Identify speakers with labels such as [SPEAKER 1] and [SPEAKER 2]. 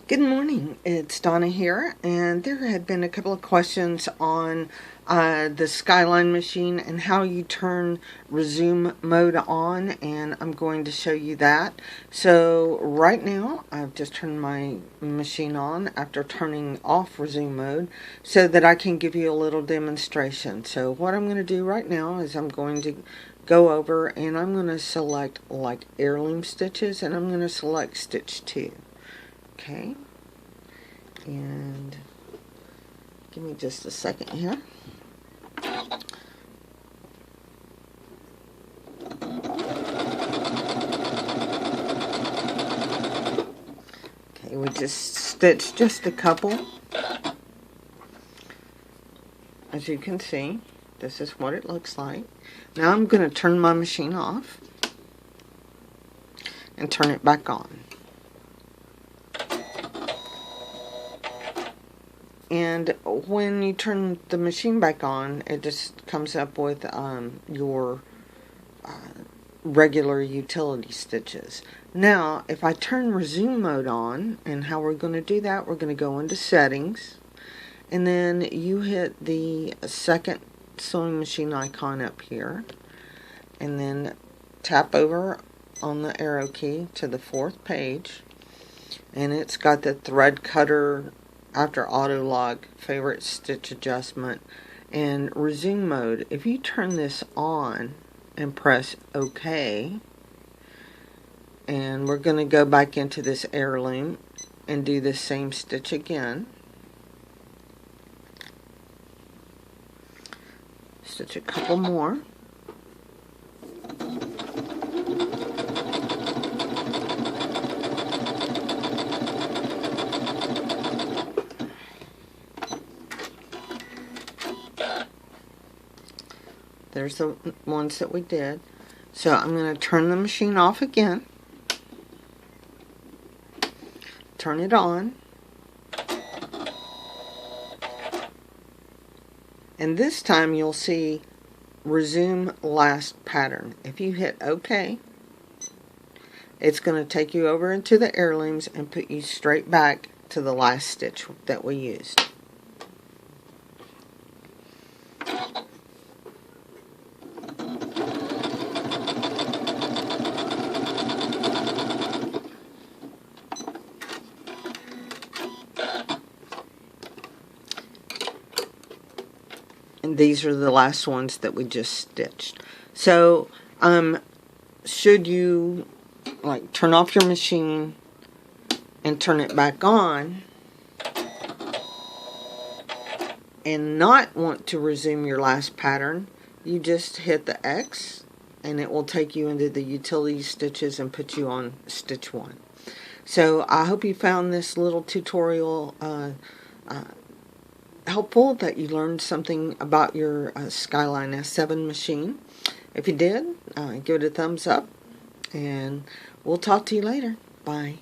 [SPEAKER 1] Good morning, it's Donna here, and there had been a couple of questions on the Skyline machine and how you turn resume mode on, and I'm going to show you that. So right now I've just turned my machine on after turning off resume mode so that I can give you a little demonstration. So what I'm going to do right now is I'm going to go over and I'm going to select like heirloom stitches, and I'm going to select stitch 2. Okay, and give me just a second here. Okay, we just stitched just a couple. As you can see, this is what it looks like. Now I'm going to turn my machine off and turn it back on. And when you turn the machine back on, it just comes up with your regular utility stitches. Now, if I turn resume mode on, and how we're going to do that, we're going to go into settings, and then you hit the second sewing machine icon up here, and then tap over on the arrow key to the 4th page, and it's got the thread cutter after auto log, favorite stitch adjustment, and resume mode. If you turn this on and press OK, and we're going to go back into this heirloom and do the same stitch again. Stitch a couple more. There's the ones that we did. So I'm going to turn the machine off again. Turn it on. And this time you'll see resume last pattern. If you hit OK, it's going to take you over into the heirlooms and put you straight back to the last stitch that we used. And these are the last ones that we just stitched. So should you like turn off your machine and turn it back on and not want to resume your last pattern, you just hit the X and it will take you into the utility stitches and put you on stitch 1. So I hope you found this little tutorial helpful, that you learned something about your Skyline S7 machine. If you did, give it a thumbs up, and we'll talk to you later. Bye.